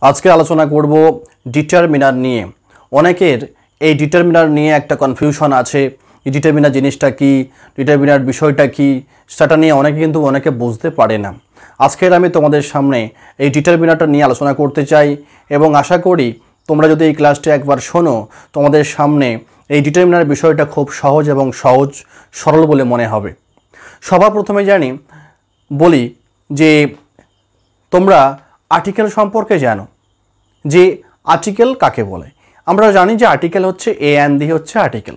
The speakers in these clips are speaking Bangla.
আজকে আলোচনা করব ডিটারমিনার নিয়ে। অনেকের এই ডিটারমিনার নিয়ে একটা কনফিউশন আছে। ডিটারমিনার জিনিসটা কি, ডিটারমিনার বিষয়টা কি, সেটা নিয়ে অনেকে বুঝতে পারে না। আজকের আমি তোমাদের সামনে এই ডিটারমিনারটা নিয়ে আলোচনা করতে চাই এবং আশা করি তোমরা যদি এই ক্লাসটা একবার শোনো, তোমাদের সামনে এই ডিটারমিনার বিষয়টা খুব সহজ এবং সহজ সরল বলে মনে হবে। সবার প্রথমে বলি যে তোমরা আর্টিকেল সম্পর্কে জানো যে আর্টিকেল কাকে বলে। আমরা জানি যে আর্টিকেল হচ্ছে এ অ্যান্ড দি হচ্ছে আর্টিকেল।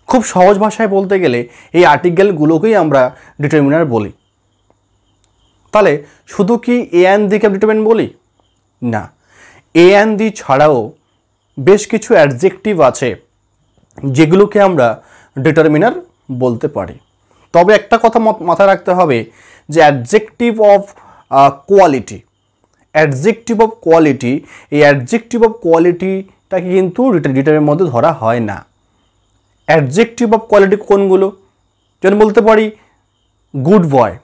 খুব সহজ ভাষায় বলতে গেলে এই আর্টিকেলগুলোকেই আমরা ডিটারমিনার বলি। তাহলে শুধু কি এ অ্যান্ড দিকে ডিটারমিনার বলি? না, এ অ্যান্ড দি ছাড়াও বেশ কিছু অ্যাডজেক্টিভ আছে যেগুলোকে আমরা ডিটারমিনার বলতে পারি। তবে একটা কথা মাথায় রাখতে হবে যে অ্যাডজেক্টিভ অফ কোয়ালিটি, এই অ্যাডজেক্টিভ অফ কোয়ালিটিটাকে কিন্তু ডিটারমিনারের মধ্যে ধরা হয় না। অ্যাডজেক্টিভ অফ কোয়ালিটি কোনগুলো? যেমন বলতে পারি গুড বয়,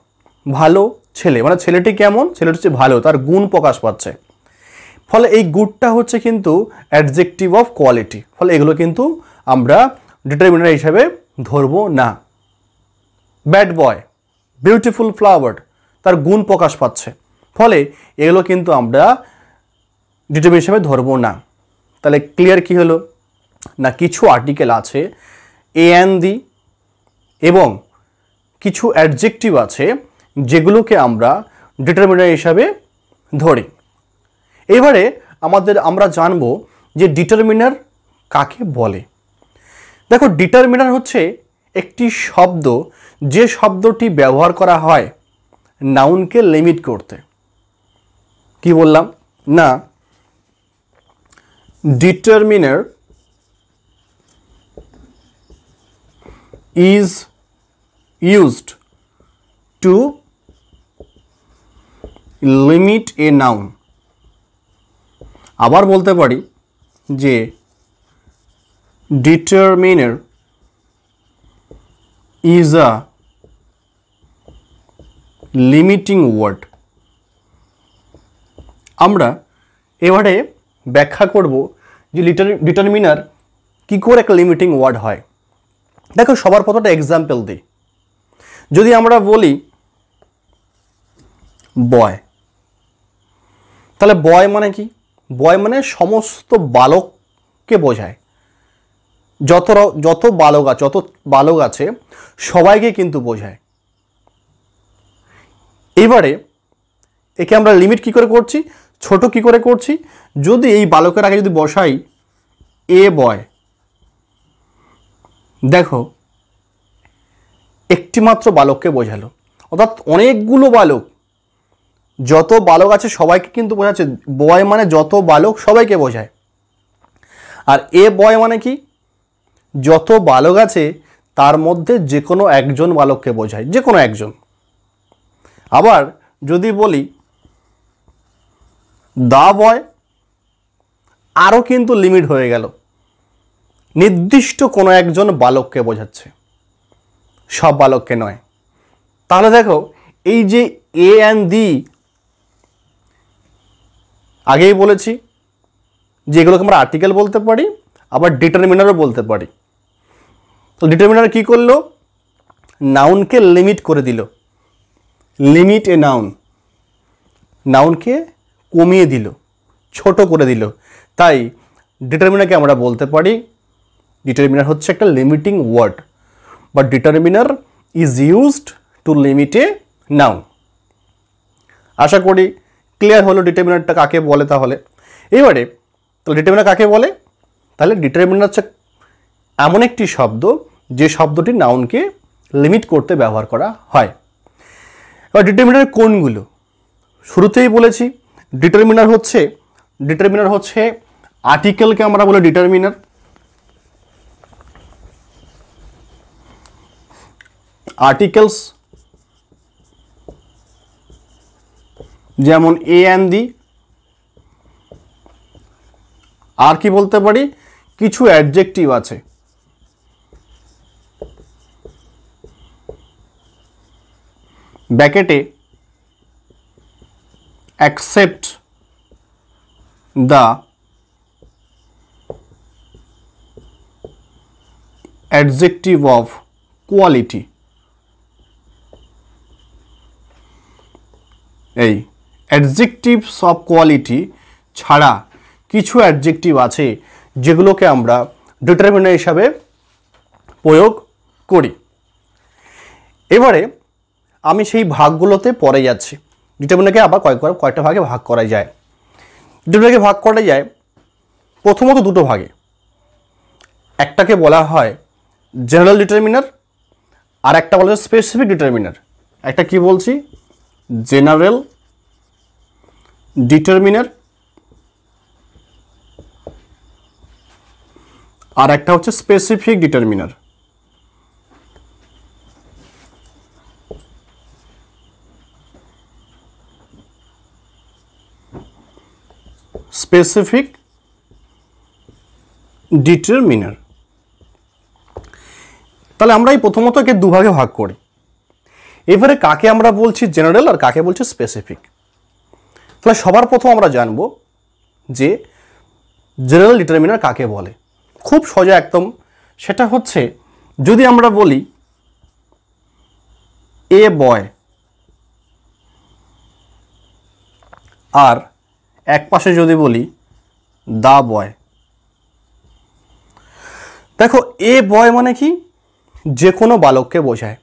ভালো ছেলে, মানে ছেলেটি কেমন, ছেলেটি হচ্ছে ভালো, তার গুণ প্রকাশ পাচ্ছে। ফলে এই গুডটা হচ্ছে কিন্তু অ্যাডজেক্টিভ অফ কোয়ালিটি। ফলে এগুলো কিন্তু আমরা ডিটারমিনার হিসাবে ধরবো না। ব্যাড বয়, বিউটিফুল ফ্লাওয়ার, তার গুণ প্রকাশ পাচ্ছে, ফলে এগুলো কিন্তু আমরা ডিটারমিনার হিসাবে ধরবো না। তাহলে ক্লিয়ার কি হলো না, কিছু আর্টিকেল আছে এ অ্যান্ড দি এবং কিছু অ্যাডজেক্টিভ আছে যেগুলোকে আমরা ডিটারমিনার হিসাবে ধরি। এবারে আমরা জানবো যে ডিটারমিনার কাকে বলে। দেখো, ডিটারমিনার হচ্ছে একটি শব্দ, যে শব্দটি ব্যবহার করা হয় নাউনকে লিমিট করতে। কি বললাম না, determiner is used to limit a noun। আবার বলতে পারি যে determiner is a limiting word। আমরা এবারে ব্যাখ্যা করব যে ডিটারমিনার কি করে একটা লিমিটিং ওয়ার্ড হয়। দেখো, সবার প্রথমে এক্সাম্পল দিই। যদি আমরা বলি বয়, তাহলে বয় মানে কি? বয় মানে সমস্ত বালককে বোঝায়। যত বালক আছে সবাইকে কিন্তু বোঝায়। এবারে একে আমরা লিমিট কি করে করছি, ছোট কি করে করছি? যদি এই বালকের আগে যদি বসাই এ বয়, দেখো একটি মাত্র বালককে বোঝালো, অর্থাৎ অনেকগুলো বালক, যত বালক আছে সবাইকে কিন্তু বোঝাচ্ছে। বয় মানে যত বালক সবাইকে বোঝায়। আর এ বয় মানে কি? যত বালক আছে তার মধ্যে যে কোনো একজন বালককে বোঝায়, যে কোনো একজন। আবার যদি বলি দা বয়, আরও কিন্তু লিমিট হয়ে গেল, নির্দিষ্ট কোনো একজন বালককে বোঝাচ্ছে, সব বালককে নয়। তাহলে দেখো, এই যে এ অ্যান্ড দি, আগেই বলেছি যে এগুলোকে আমরা আর্টিকেল বলতে পারি, আবার ডিটারমিনারও বলতে পারি। তো ডিটারমিনার কি করলো? নাউনকে লিমিট করে দিল, লিমিট এ নাউন, নাউনকে কমিয়ে দিল, ছোট করে দিল। তাই ডিটারমিনারকে আমরা বলতে পারি ডিটারমিনার হচ্ছে একটা লিমিটিং ওয়ার্ড, বা determiner is used to limit a noun. আশা করি ক্লিয়ার হলো ডিটারমিনারটা কাকে বলে। তাহলে ডিটারমিনার কাকে বলে? তাহলে ডিটারমিনার হচ্ছে এমন একটি শব্দ যে শব্দটি নাউনকে লিমিট করতে ব্যবহার করা হয়। এবার ডিটারমিনার কোনগুলো? শুরুতেই বলেছি ডিটারমিনার হচ্ছে আর্টিকেলকে আমরা বলি ডিটারমিনার। আর্টিকেলস যেমন এ অ্যান্ড দি। আর কি বলতে পারি? কিছু অ্যাডজেক্টিভ আছে, ব্র্যাকেটে except the adjective of quality. এই অ্যাডজেক্টিভস অফ কোয়ালিটি ছাড়া কিছু অ্যাডজেক্টিভ আছে যেগুলোকে আমরা ডিটারমিনার হিসাবে প্রয়োগ করি। এবারে আমি সেই ভাগগুলোতে পরে যাচ্ছি। ডিটারমিনারকে আবার কয়টা ভাগে ভাগ করা যায়। ডিটারমিনারকে ভাগ করা যায় প্রথমত দুটো ভাগে। একটাকে বলা হয় জেনারেল ডিটারমিনার, আর একটা বলা হয় স্পেসিফিক ডিটারমিনার। একটা কি বলছি, জেনারেল ডিটারমিনার, আর একটা হচ্ছে স্পেসিফিক ডিটারমিনার। Specific determiner. তাহলে আমরা এই প্রথমত একে দুভাগে ভাগ করি। এবারে কাকে আমরা বলছি জেনারেল আর কাকে বলছি স্পেসিফিক। তাহলে সবার প্রথম আমরা জানব যে জেনারেল ডিটারমিনার কাকে বলে। খুব সোজা একদম, সেটা হচ্ছে যদি আমরা বলি এ বয় আর এক পাশে যদি বলি দা বয়। দেখো এ বয় মানে কি, যে কোনো বালককে বোঝায়।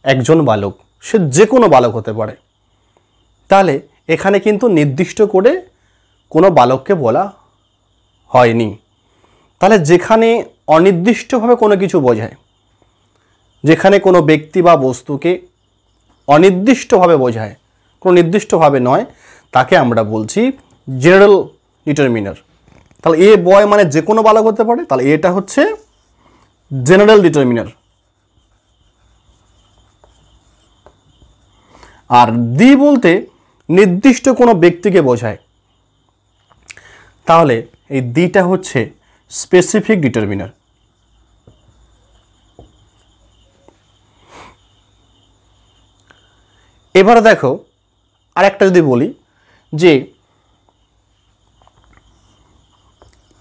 একজন বালক, সে যে কোনো বালক হতে পারে। তাহলে এখানে কিন্তু নির্দিষ্ট করে কোনো বালককে বলা হয়নি। তাহলে যেখানে অনির্দিষ্টভাবে কোনো কিছু বোঝায়, যেখানে কোনো ব্যক্তি বা বস্তুকে অনির্দিষ্টভাবে বোঝায়, কোনো নির্দিষ্টভাবে নয়, তাকে আমরা বলছি জেনারেল ডিটারমিনার। তাহলে এ বয় মানে যে কোনো বালক হতে পারে, তাহলে এটা হচ্ছে জেনারেল ডিটারমিনার। আর দি বলতে নির্দিষ্ট কোনো ব্যক্তিকে বোঝায়, তাহলে এই দিটা হচ্ছে স্পেসিফিক ডিটারমিনার। এবারে দেখো আরেকটা যদি বলি যে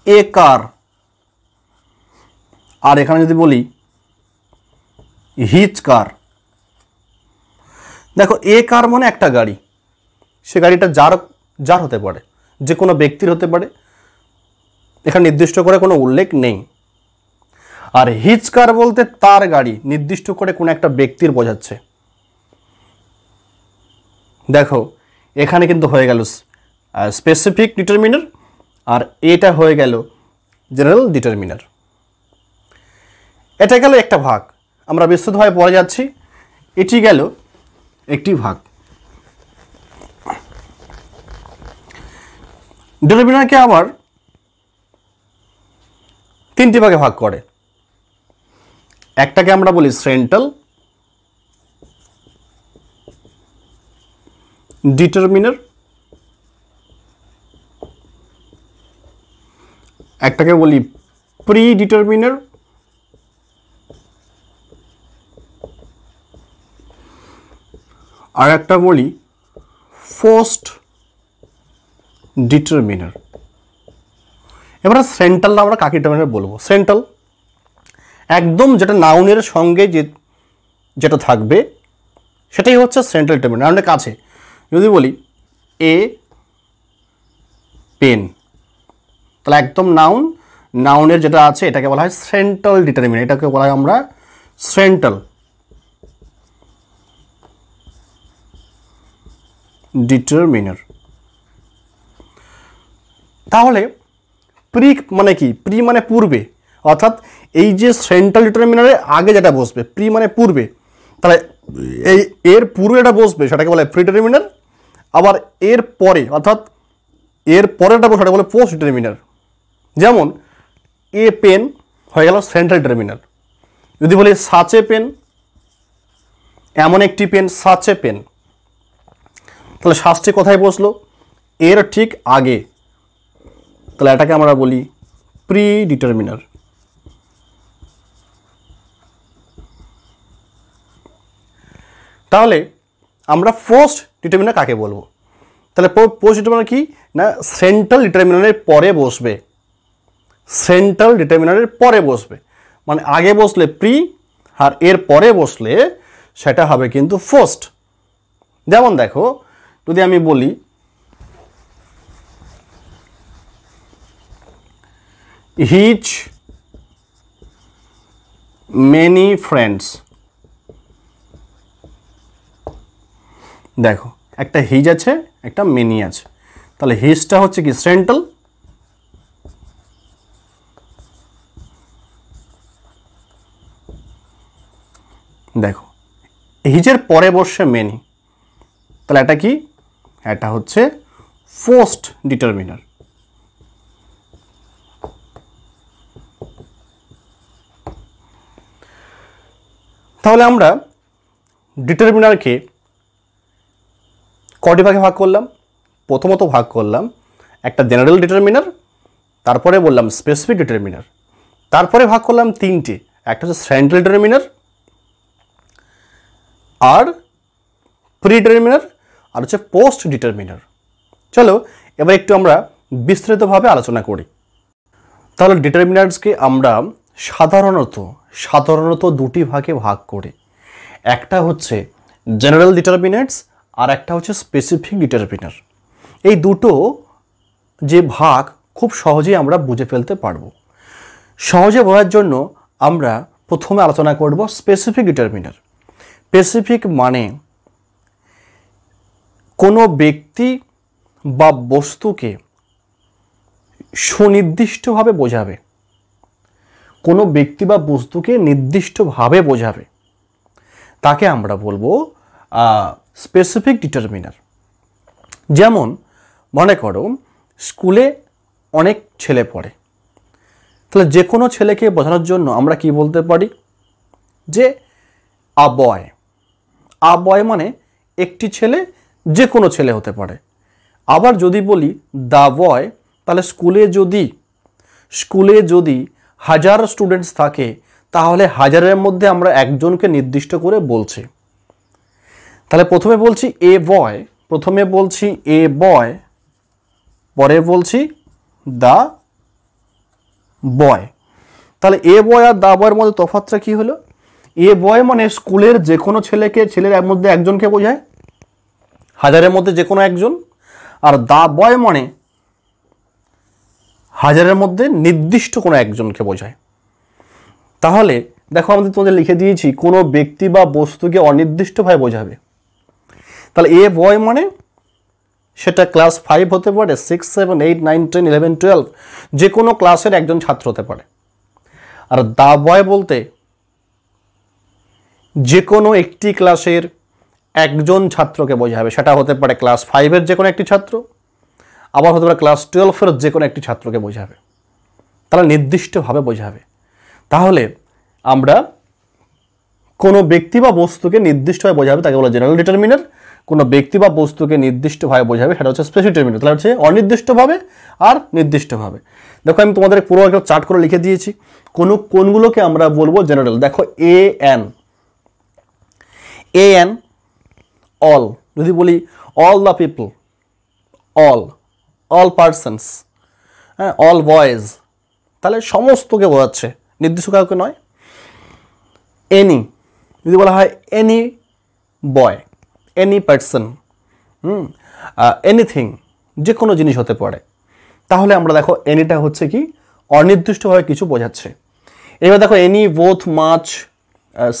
এ কার, আর এখানে যদি বলি হিচ কার। দেখো এ কার মানে একটা গাড়ি, সে গাড়িটা যার হতে পারে, যে কোনো ব্যক্তির হতে পারে, এখানে নির্দিষ্ট করে কোনো উল্লেখ নেই। আর হিচ কার বলতে তার গাড়ি, নির্দিষ্ট করে কোনো একটা ব্যক্তির বোঝাচ্ছে। দেখো এখানে কিন্তু হয়ে গেল স্পেসিফিক ডিটারমিনার, আর এটা হয়ে গেল জেনারেল ডিটারমিনার। এটা গেল একটা ভাগ, আমরা বিস্তৃতভাবে পড়ে যাচ্ছি। এটি গেল একটি ভাগ। ডিটারমিনারকে আবার তিনটি ভাগে ভাগ করে। একটাকে আমরা বলি সেন্ট্রাল ডিটারমিনার, একটাকে বলি প্রি ডিটারমিনার, আর একটা বলি পোস্ট ডিটারমিনার। এবারে সেন্ট্রাল আমরা কাকে ডিটারমিনার বলবো? সেন্ট্রাল একদম যেটা নাউনের সঙ্গে যেটা থাকবে সেটাই হচ্ছে সেন্ট্রাল ডিটারমিনার। নাউনের কাছে যদি বলি এ পেন, তাহলে একদম নাউনের যেটা আছে এটাকে বলা হয় সেন্ট্রাল ডিটারমিনার। এটাকে বলা হয় আমরা সেন্ট্রাল ডিটারমিনার। তাহলে প্রি মানে কি? প্রি মানে পূর্বে, অর্থাৎ এই যে সেন্ট্রাল ডিটারমিনারের আগে যেটা বসবে, প্রি মানে পূর্বে, তাহলে এর পূর্বে যেটা বসবে সেটাকে বলে প্রি ডিটারমিনার। আবার এর পরে, অর্থাৎ এর পরেটা বসে সেটা বলে পোস্ট ডিটারমিনার। যেমন এ পেন হয়ে গেল সেন্ট্রাল ডিটারমিনার। যদি বলি সাচে পেন, এমন একটি পেন, সাচে পেন, তাহলে শাস্তি কোথায় বসলো? এর ঠিক আগে, তাহলে এটাকে আমরা বলি প্রি ডিটারমিনার। তাহলে আমরা পোস্ট ডিটারমিনার কাকে বলবো? তাহলে পোস্ট ডিটারমিনার কি? না সেন্ট্রাল ডিটারমিনারের পরে বসবে, সেন্ট্রাল ডিটারমিনারের পরে বসবে, মানে আগে বসলে প্রি আর এর পরে বসলে সেটা হবে কিন্তু ফার্স্ট। যেমন দেখো যদি আমি বলি হিজ মেনি ফ্রেন্ডস, দেখো একটা হিজ আছে একটা মেনি আছে, তাহলে হিজটা হচ্ছে কি সেন্ট্রাল, দেখো হিজের পরে বসছে মেনি, তাহলে এটা কি, এটা হচ্ছে ফার্স্ট ডিটারমিনার। তাহলে আমরা ডিটারমিনারকে কটি ভাগে ভাগ করলাম? প্রথমত ভাগ করলাম একটা জেনারেল ডিটারমিনার, তারপরে বললাম স্পেসিফিক ডিটারমিনার, তারপরে ভাগ করলাম তিনটে, একটা হচ্ছে সেন্ট্রাল ডিটারমিনার, আর প্রি ডিটারমিনার, আর হচ্ছে পোস্ট ডিটারমিনার। চলো এবার একটু আমরা বিস্তারিতভাবে আলোচনা করি। তাহলে ডিটারমিনার্সকে আমরা সাধারণত দুটি ভাগে ভাগ করি, একটা হচ্ছে জেনারেল ডিটারমিনার্স আর একটা হচ্ছে স্পেসিফিক ডিটারমিনার। এই দুটো যে ভাগ খুব সহজেই আমরা বুঝে ফেলতে পারবো। সহজে বোঝার জন্য আমরা প্রথমে আলোচনা করব স্পেসিফিক ডিটারমিনার। স্পেসিফিক মানে কোনো ব্যক্তি বা বস্তুকে সুনির্দিষ্টভাবে বোঝাবে, কোনো ব্যক্তি বা বস্তুকে নির্দিষ্টভাবে বোঝাবে, তাকে আমরা বলবো স্পেসিফিক ডিটারমিনার। যেমন মনে করো স্কুলে অনেক ছেলে পড়ে, তাহলে যে কোনো ছেলেকে বোঝানোর জন্য আমরা কি বলতে পারি যে আ বয়। আ বয় মানে একটি ছেলে, যে কোনো ছেলে হতে পারে। আবার যদি বলি দ্য বয়, তাহলে স্কুলে যদি 1000 স্টুডেন্টস থাকে তাহলে 1000-এর মধ্যে আমরা একজনকে নির্দিষ্ট করে বলছি। তাহলে প্রথমে বলছি এ বয়, পরে বলছি দ্য বয়। তাহলে এ বয় আর দ্য বয়ের মধ্যে তফাৎটা কি হলো? এ বয় মানে স্কুলের যে কোনো ছেলের মধ্যে একজনকে বোঝায়, 1000-এর মধ্যে যে কোনো একজন। আর দ্য বয় মানে 1000-এর মধ্যে নির্দিষ্ট কোনো একজনকে বোঝায়। তাহলে দেখো তোমাদের লিখে দিয়েছি কোনো ব্যক্তি বা বস্তুকে অনির্দিষ্টভাবে বোঝাবে। তাহলে এ বয় মানে সেটা ক্লাস 5 হতে পারে, 6, 7, 8, 9, 10, 11, 12, যে কোনো ক্লাসের একজন ছাত্র হতে পারে। আর দ্য বয় বলতে যে কোনো একটি ক্লাসের একজন ছাত্রকে বোঝাবে, সেটা হতে পারে ক্লাস 5-এর যে কোনো একটি ছাত্র, আবার হতে পারে ক্লাস 12-এর যে কোনো একটি ছাত্রকে বোঝাবে, তারা নির্দিষ্টভাবে বোঝাবে। তাহলে আমরা কোনো ব্যক্তি বা বস্তুকে নির্দিষ্টভাবে বোঝাবে তাকে বলা জেনারেল ডিটারমিনার, কোনো ব্যক্তি বা বস্তুকে নির্দিষ্টভাবে বোঝাবে সেটা হচ্ছে স্পেসিফিক ডিটারমিনার। তাহলে হচ্ছে অনির্দিষ্টভাবে আর নির্দিষ্টভাবে। দেখো আমি তোমাদের পুরো একটা চার্ট করে লিখে দিয়েছি কোনগুলোকে আমরা বলবো জেনারেল। দেখো এ এন অল, যদি বলি all the people, all persons, হ্যাঁ, অল বয়েজ, তাহলে সমস্তকে বোঝাচ্ছে, নির্দিষ্ট কাউকে নয়। এনি, যদি বলা হয় any boy, any person, anything, যে কোনো জিনিস হতে পারে। তাহলে আমরা দেখো এনিটা হচ্ছে কি অনির্দিষ্টভাবে কিছু বোঝাচ্ছে। এবার দেখো any, both, much,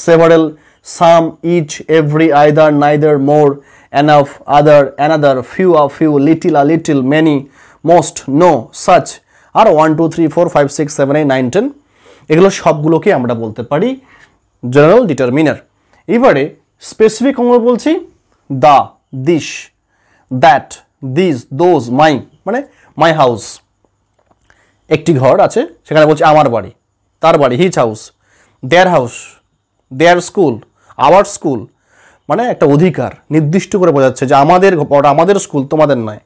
several, some, each, every, either, neither, more, enough, other, another, few, a few, little, a little, many, most, no, such, আর 1, 2, 3, 4, 5, 6, 7, 8, 9, 10, এগুলো সবগুলোকে আমরা বলতে পারি জেনারেল ডিটারমিনার। এবারে স্পেসিফিক আমরা বলছি দা, দিস, দ্যাট, দিস, দোজ, মাই, মানে মাই হাউস, একটি ঘর আছে সেখানে বলছি আমার বাড়ি, তার বাড়ি, his house, their house, their school, our school, মানে একটা অধিকার নির্দিষ্ট করে বোঝাচ্ছে যে আমাদের স্কুল, তোমাদের নয়,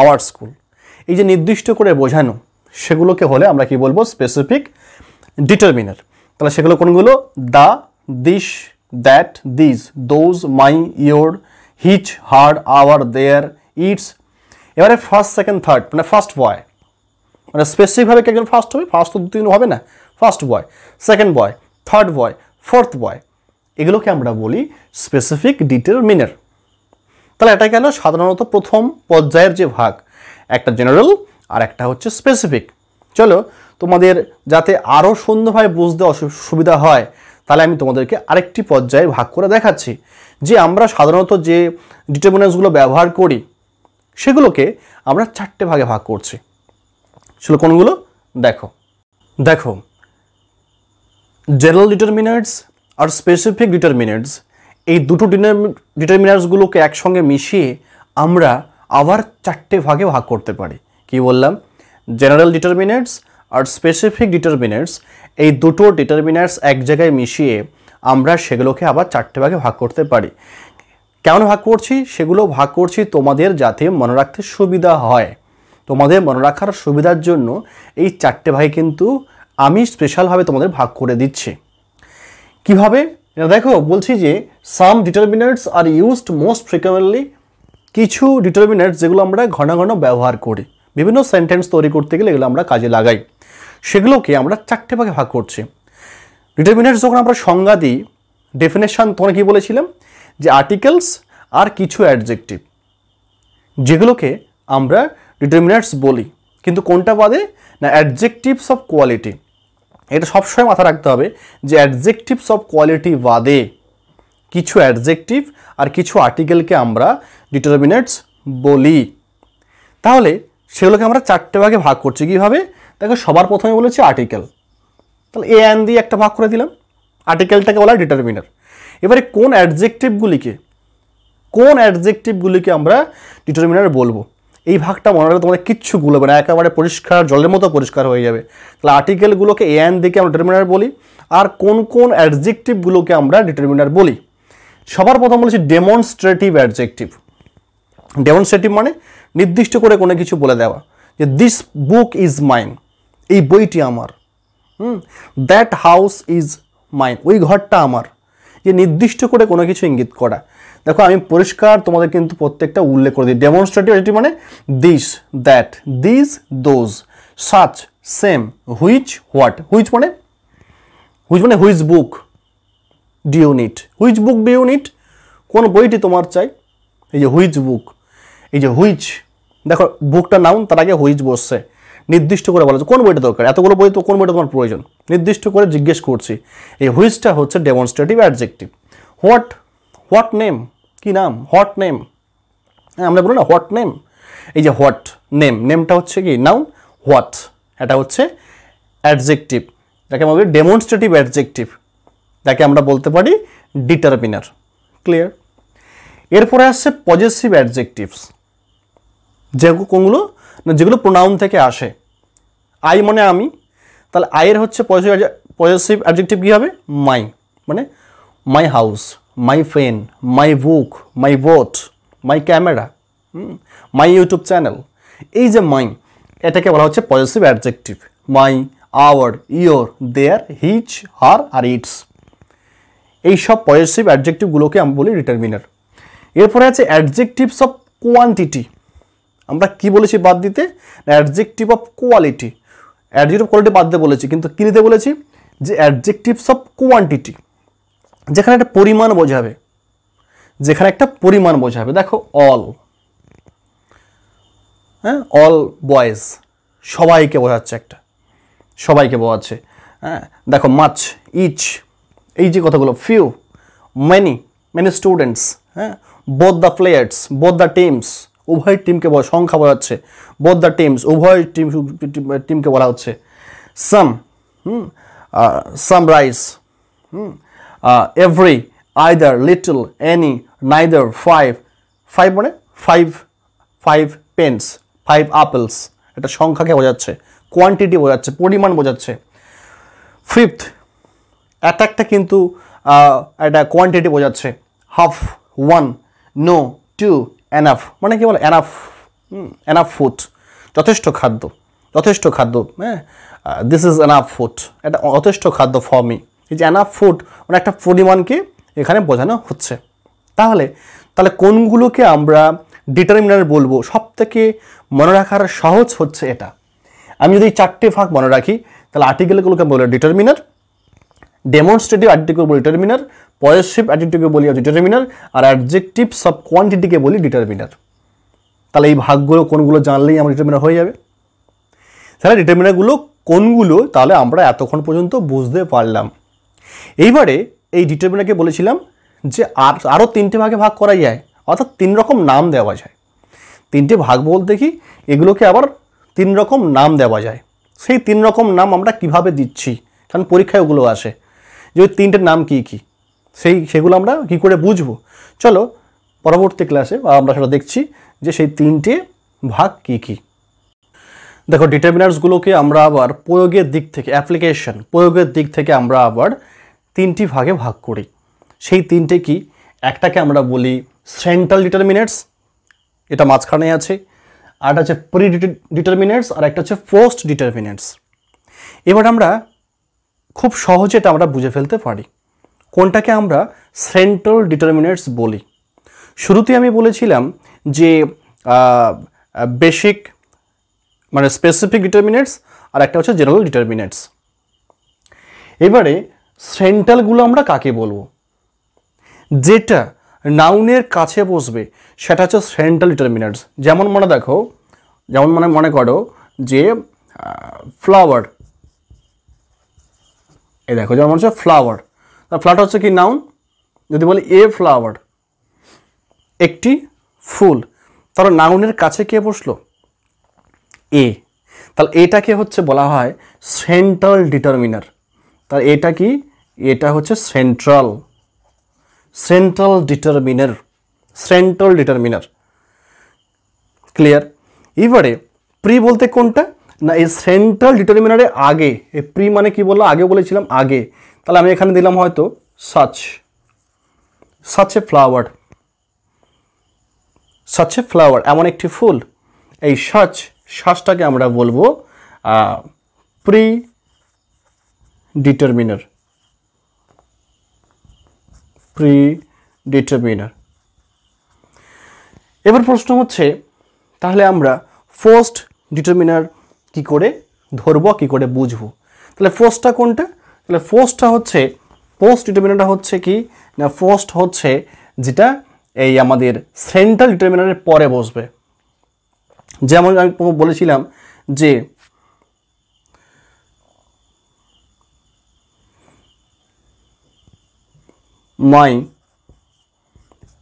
আওয়ার স্কুল। এই যে নির্দিষ্ট করে বোঝানো, সেগুলোকে হলে আমরা কি বলবো স্পেসিফিক ডিটারমিনার। তাহলে সেগুলো কোনগুলো? The, this, that, this, those, my, your, which, her, our, their, its, এবারে ফার্স্ট সেকেন্ড থার্ড মানে ফার্স্ট বয়, মানে স্পেসিফিকভাবে কে একজন ফার্স্ট হবে, ফার্স্ট তো দু তিন হবে না, first boy, second boy, third boy, fourth boy, এগুলোকে আমরা বলি স্পেসিফিক ডিটারমিনার। তাহলে এটা গেল সাধারণত প্রথম পর্যায়ের যে ভাগ, একটা জেনারেল আর একটা হচ্ছে স্পেসিফিক। চলো তোমাদের যাতে আরও সুন্দরভাবে বুঝতে সুবিধা হয়, তাহলে আমি তোমাদেরকে আরেকটি পর্যায়ে ভাগ করে দেখাচ্ছি যে আমরা সাধারণত যে ডিটারমিনার্সগুলো ব্যবহার করি সেগুলোকে আমরা চারটে ভাগে ভাগ করছি। সেগুলো কোনগুলো দেখো, দেখো জেনারেল ডিটারমিনার্স আর স্পেসিফিক ডিটারমিনার্স, এই দুটো ডিটারমিনার্সগুলোকে একসঙ্গে মিশিয়ে আমরা আবার চারটে ভাগে ভাগ করতে পারি। কি বললাম? জেনারেল ডিটারমিনার্স আর স্পেসিফিক ডিটারমিনার্স, এই দুটো ডিটারমিনার্স এক জায়গায় মিশিয়ে আমরা সেগুলোকে আবার চারটে ভাগে ভাগ করতে পারি। কেমন ভাগ করছি? সেগুলো ভাগ করছি তোমাদের যাতে মনে রাখতে সুবিধা হয়। তোমাদের মনে রাখার সুবিধার জন্য এই চারটে ভাগে কিন্তু আমি স্পেশালভাবে তোমাদের ভাগ করে দিচ্ছি। কিভাবে? দেখো বলছি যে some determiners are used most frequently, কিছু ডিটারমিনার্স যেগুলো আমরা ঘন ঘন ব্যবহার করি, বিভিন্ন সেন্টেন্স তৈরি করতে গেলে এগুলো আমরা কাজে লাগাই, সেগুলোকে আমরা চারটে ভাগে ভাগ করছি। ডিটারমিনার্স যখন আমরা সংজ্ঞা দিই, ডেফিনেশন তখন কি বলেছিলাম যে আর্টিকেলস আর কিছু অ্যাডজেক্টিভ, যেগুলোকে আমরা ডিটারমিনার্স বলি। কিন্তু কোনটা বাদে? না, অ্যাডজেক্টিভস অফ কোয়ালিটি। এটা সবসময় মাথা রাখতে হবে যে অ্যাডজেক্টিভস অফ কোয়ালিটি বাদে কিছু অ্যাডজেক্টিভ আর কিছু আর্টিকেলকে আমরা ডিটারমিনার্স বলি। তাহলে সেগুলোকে আমরা চারটে ভাগে ভাগ করছি। কীভাবে? দেখো সবার প্রথমে বলেছি আর্টিকেল, তাহলে এ অ্যান দিয়ে একটা ভাগ করে দিলাম, আর্টিকেলটাকে বলা ডিটারমিনার। এবারে কোন অ্যাডজেক্টিভগুলিকে আমরা ডিটারমিনার বলবো, এই ভাগটা মনে রাখলে তোমাদের কিচ্ছু গুলোবে না, একেবারে পরিষ্কার জলের মতো পরিষ্কার হয়ে যাবে। তাহলে আর্টিকেলগুলোকে এ অ্যান দিকে আমরা ডিটারমিনার বলি, আর কোন কোন অ্যাডজেক্টিভগুলোকে আমরা ডিটারমিনার বলি। সবার প্রথম বলেছি ডেমনস্ট্রেটিভ অ্যাডজেক্টিভ। ডেমনস্ট্রেটিভ মানে নির্দিষ্ট করে কোনো কিছু বলে দেওয়া, যে দিস বুক ইজ মাইন, এই বইটি আমার। দ্যাট হাউস ইজ মাইন, ওই ঘরটা আমার। যে নির্দিষ্ট করে কোনো কিছু ইঙ্গিত করা। দেখো আমি পরিষ্কার তোমাদের কিন্তু প্রত্যেকটা উল্লেখ করে দিই। ডেমনস্ট্রেটিভ অ্যাডজেক্টিভ মানে this, that, this, those, such, same, which, what. Which মানে which book do you need, which book do you need, কোন বইটি তোমার চাই, এই যে হুইচ বুক, এই যে হুইচ, দেখো বুকটা নাউন, তার আগে হুইচ বসছে, নির্দিষ্ট করে বলা কোন বইটা দরকার, এতগুলো বই তো কোন বইটা তোমার প্রয়োজন, নির্দিষ্ট করে জিজ্ঞেস করছি। এই হুইচটা হচ্ছে ডেমনস্ট্রেটিভ অ্যাডজেক্টিভ। হোয়াট নেম, কি নাম, হোয়াট নেম, আমরা বলি না হোয়াট নেম, এই যে হোয়াট নেম, নেমটা হচ্ছে কি নাউন, হোয়াট এটা হচ্ছে অ্যাডজেক্টিভ, যাকে আমরা বলি ডেমনস্ট্রেটিভ অ্যাডজেক্টিভ, যাকে আমরা বলতে পারি ডিটারমিনার। ক্লিয়ার? এরপরে আসছে পজেসিভ অ্যাডজেক্টিভস, কোনগুলো না যেগুলো প্রোনাউন থেকে আসে। আই মানে আমি, তাহলে আয়ের হচ্ছে পজেসিভ অ্যাডজেক্টিভ কী হবে? মাই, মানে my house, my friend, my book, my boat, my camera, my YouTube channel. এই যে মাই, এটাকে বলা হচ্ছে possessive adjective. My, our, your, their, his, her আর ইটস, এইসব পজেসিভ অ্যাডজেক্টিভগুলোকে আমি বলি ডিটারমিনার। এরপরে আছে অ্যাডজেক্টিভস অফ কোয়ান্টিটি। আমরা কি বলেছি বাদ দিতে? Adjective of quality. Adjective quality বাদ দিতে বলেছি, কিন্তু কী দিতে বলেছি? যে অ্যাডজেক্টিভস অফ কোয়ান্টিটি, যেখানে একটা পরিমাণ বোঝাবে, যেখানে একটা পরিমাণ বোঝাবে। দেখো অল, হ্যাঁ, অল বয়েজ, সবাইকে বোঝাচ্ছে, একটা সবাইকে বোঝাচ্ছে। হ্যাঁ, দেখো মাচ, ইচ, এই যে কথাগুলো, ফিউ, মেনি স্টুডেন্টস, হ্যাঁ, both the players, both the teams, উভয় টিমকে সংখ্যা বোঝাচ্ছে, বোথ দ্য টিমস, উভয় টিমকে বলা হচ্ছে। Some, summarise, every, either, little, any, neither, five মানে ফাইভ পেন্স, 5 apples, এটা সংখ্যাকে বোঝাচ্ছে, কোয়ান্টিটি বোঝাচ্ছে, পরিমাণ বোঝাচ্ছে। ফিফথ, একটা কিন্তু এটা কোয়ান্টিটি বোঝাচ্ছে। হাফ, 1, নো, 2, এনাফ, মানে কি বলে এনাফ, এনাফ ফুড, যথেষ্ট খাদ্য, হ্যাঁ, দিস ইজ এনাফ ফুড, এটা যথেষ্ট খাদ্য ফর মি। এই যে এনাফ ফুড মানে একটা পরিমাণকে এখানে বোঝানো হচ্ছে। তাহলে কোনগুলোকে আমরা ডিটারমিনার বলবো, সব থেকে মনে রাখার সহজ হচ্ছে এটা। আমি যদি 4টে ভাগ মনে রাখি, তাহলে আর্টিকেলগুলোকে বলে ডিটারমিনার, ডেমনস্ট্রেটিভ অ্যাডজেক্টিভ বলি ডিটারমিনার, পজেসিভ অ্যাডজেক্টিভকে বলি ডিটারমিনার, আর অ্যাডজেক্টিভস অফ কোয়ান্টিটিকে বলি ডিটারমিনার। তাহলে এই ভাগগুলো কোনগুলো জানলেই আমার ডিটারমিনার হয়ে যাবে। তাহলে ডিটারমিনারগুলো কোনগুলো তাহলে আমরা এতক্ষণ পর্যন্ত বুঝতে পারলাম। এইবারে এই ডিটারমিনারকে বলেছিলাম যে আরও 3টে ভাগে ভাগ করা যায়, অর্থাৎ 3 রকম নাম দেওয়া যায়। 3টে ভাগ বলতে কি, এগুলোকে আবার 3 রকম নাম দেওয়া যায়। সেই 3 রকম নাম আমরা কিভাবে দিচ্ছি, কারণ পরীক্ষায় ওগুলো আসে যে ওই 3টের নাম কী কী, সেগুলো আমরা কী করে বুঝবো। চলো পরবর্তী ক্লাসে আমরা সেটা দেখছি যে সেই 3টে ভাগ কী কী। দেখো ডিটারমিনার্সগুলোকে আমরা আবার প্রয়োগের দিক থেকে, প্রয়োগের দিক থেকে আমরা আবার 3টি ভাগে ভাগ করি। সেই 3টে কি, একটাকে আমরা বলি সেন্ট্রাল ডিটারমিনেন্টস, এটা মাঝখানে আছে, আরটা হচ্ছে প্রি ডিটারমিনেন্টস, আর একটা হচ্ছে পোস্ট ডিটারমিনেন্টস। এবার আমরা খুব সহজে এটা আমরা বুঝে ফেলতে পারি কোনটাকে আমরা সেন্ট্রাল ডিটারমিনেন্টস বলি। শুরুতে আমি বলেছিলাম যে বেসিক মানে স্পেসিফিক ডিটারমিনেন্টস, আর একটা হচ্ছে জেনারেল ডিটারমিনেন্টস। এবারে সেন্ট্রালগুলো আমরা কাকে বলবো, যেটা নাউনের কাছে বসবে সেটা হচ্ছে সেন্ট্রাল ডিটারমিনেন্টস। যেমন মনে করো যে ফ্লাওয়ার, এই দেখো যেমন হচ্ছে ফ্লাওয়ার, ফ্লাওয়ার হচ্ছে কি নাউন। যদি বলি এ ফ্লাওয়ার, একটি ফুল, তাহলে নাউনের কাছে কে বসলো, এ, তাহলে এটাকে হচ্ছে বলা হয় সেন্ট্রাল ডিটারমিনার। তাহলে এটা কি, এটা হচ্ছে সেন্ট্রাল ডিটারমিনার। ক্লিয়ার? এবারে প্রি বলতে কোনটা না, এই সেন্ট্রাল ডিটারমিনারের আগে, এই প্রি মানে কি বললো, আগে বলেছিলাম আগে, তাহলে আমি এখানে দিলাম হয়তো সাচ এ ফ্লাওয়ার, এমন একটি ফুল। এই সাচটাকে আমরা বলবো প্রি ডিটারমিনার। এবার প্রশ্ন হচ্ছে, তাহলে আমরা পোস্ট ডিটারমিনার কি করে ধরবো, কি করে বুঝবো? তাহলে পোস্টটা কোনটা, তাহলে পোস্ট ডিটারমিনারটা হচ্ছে কি না, পোস্ট হচ্ছে যেটা এই আমাদের সেন্ট্রাল ডিটারমিনারের পরে বসবে। যেমন আমি বলেছিলাম যে মাই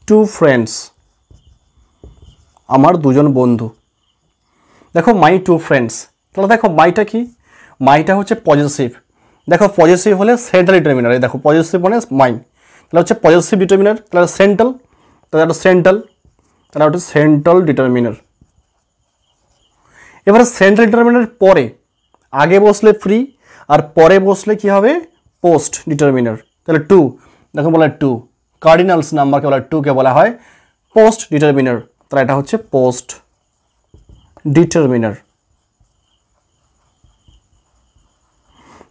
2 ফ্রেন্ডস, আমার 2জন বন্ধু। দেখো মাই 2 ফ্রেন্ডস, তাহলে দেখো মাইটা কি, মাইটা হচ্ছে পজেসিভ। দেখো পজেসিভ হলে সেন্ট্রাল ডিটারমিনার, দেখো পজেসিভ মানে মাই, তাহলে হচ্ছে পজেসিভ ডিটারমিনার, তাহলে সেন্ট্রাল, তাহলে একটা সেন্ট্রাল ডিটারমিনার। এবারে সেন্ট্রাল ডিটারমিনার পরে আগে বসলে প্রি, আর পরে বসলে কি হবে, পোস্ট ডিটারমিনার। তাহলে 2, দেখো বলা হয় 2, কার্ডিনালস নাম্বারকে বলা হয় 2কে বলা হয় পোস্ট ডিটারমিনার। তাহলে এটা হচ্ছে পোস্ট ডিটারমিনার।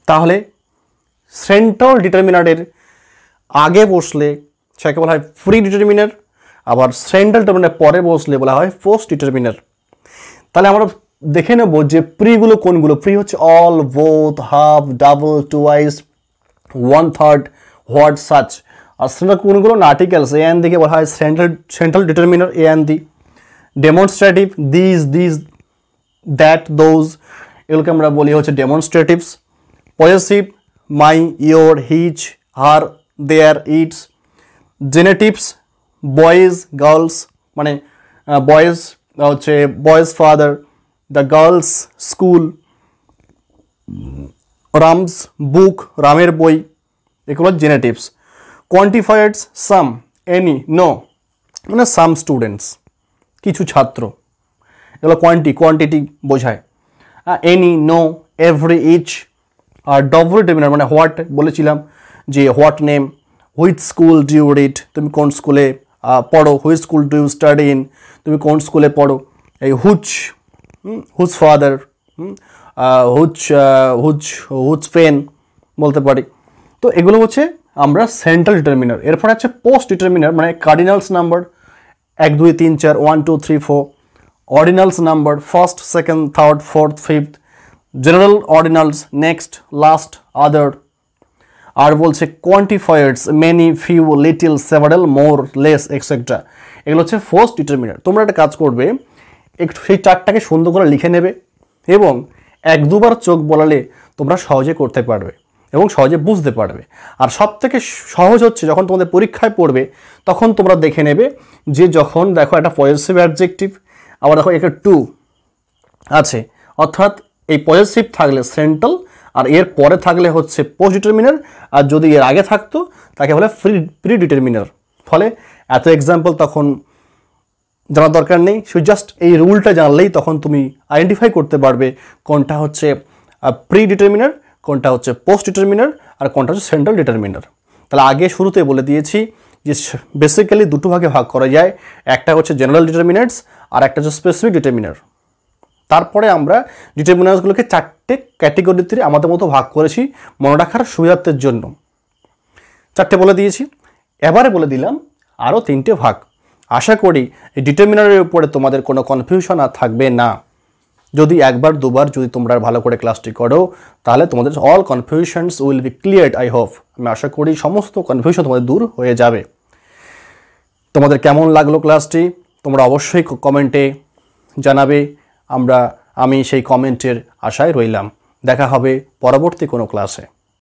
তাহলে সেন্ট্রাল ডিটারমিনারের আগে বসলে সেটাকে বলা হয় প্রি ডিটারমিনার, আবার সেন্ট্রাল ডিটারমিনার পরে বসলে বলা হয় পোস্ট ডিটারমিনার। তাহলে আমরা দেখে নেব যে প্রিগুলো কোনগুলো। প্রি হচ্ছে all, both, half, double, twice, 1/3, what, such. আর সেন্ট্রাল কোনগুলো না, আর্টিকেলস এ এন দিকে বলা হয় central determiner a an the. Demonstrative this, that, those, এগুলোকে আমরা বলি হচ্ছে demonstratives. Possessive my, your, his, her, their, its. Genitives boys, girls, মানে বয়েজ হচ্ছে boys father, the girls school, Ram's book, রামের বই, এগুলো genitives. Quantifiers some, any, no, মানে সাম স্টুডেন্টস, কিছু ছাত্র, এগুলো কোয়ান্টিটি বোঝায়। Any, no, every, each. আর ডবল ডিটারমিনার মানে হোয়াট বলেছিলাম যে what name, which school do you read, তুমি কোন স্কুলে পড়ো, which school do you study in, তুমি কোন স্কুলে পড়ো। এই হুজ ফাদার, হুজ পেন বলতে পারি। তো এগুলো হচ্ছে আমরা সেন্ট্রাল ডিটারমিনার। এরপর আছে পোস্ট ডিটারমিনার, মানে cardinals number, 1 2 3 4 1 2 3 4 ordinals number first second third fourth fifth, general ordinals next last other. আর বলছে quantifiers many few little several more less etcetera, এগুলো হচ্ছে ফার্স্ট ডিটারমিনার। তোমরা একটা কাজ করবে, একটু সেই চারটাকে সুন্দর করে লিখে নেবে এবং 1 2 বার চোখ বলালে তোমরা সহজে করতে পারবে এবং সহজে বুঝতে পারবে। আর সব থেকে সহজ হচ্ছে যখন তোমাদের পরীক্ষায় পড়বে তখন তোমরা দেখে নেবে যে যখন দেখো একটা পজেসিভ অ্যাডজেক্টিভ, আবার দেখো একটা টু আছে, অর্থাৎ এই পজেসিভ থাকলে সেন্ট্রাল আর এর পরে থাকলে হচ্ছে পোস্ট ডিটারমিনার, আর যদি এর আগে থাকতো তাকে বলে প্রি ডিটারমিনার। ফলে এত এক্সাম্পল তখন জানার দরকার নেই, শুধু জাস্ট এই রুলটা জানলেই তখন তুমি আইডেন্টিফাই করতে পারবে কোনটা হচ্ছে প্রি ডিটারমিনার, কোনটা হচ্ছে পোস্ট ডিটারমিনার, আর কোনটা হচ্ছে সেন্ট্রাল ডিটারমিনার। তাহলে আগে শুরুতে বলে দিয়েছি যে বেসিক্যালি দুটো ভাগে ভাগ করা যায়, একটা হচ্ছে জেনারেল ডিটারমিনার্স আর একটা হচ্ছে স্পেসিফিক ডিটারমিনার। তারপরে আমরা ডিটারমিনার্সগুলোকে 4টে ক্যাটেগরিতে আমাদের মতো ভাগ করেছি মনে রাখার সুবিধার্থের জন্য। 4টে বলে দিয়েছি, এবারে বলে দিলাম আরও 3টে ভাগ। আশা করি এই ডিটারমিনারের উপরে তোমাদের কোনো কনফিউশন আর থাকবে না। যদি একবার দুবার যদি তোমরা ভালো করে ক্লাসটি করো তাহলে তোমাদের all confusions will be cleared. I hope, আমি আশা করি সমস্ত কনফিউশন তোমাদের দূর হয়ে যাবে। তোমাদের কেমন লাগলো ক্লাসটি তোমরা অবশ্যই কমেন্টে জানাবে। আমি সেই কমেন্টের আশায় রইলাম। দেখা হবে পরবর্তী কোনো ক্লাসে।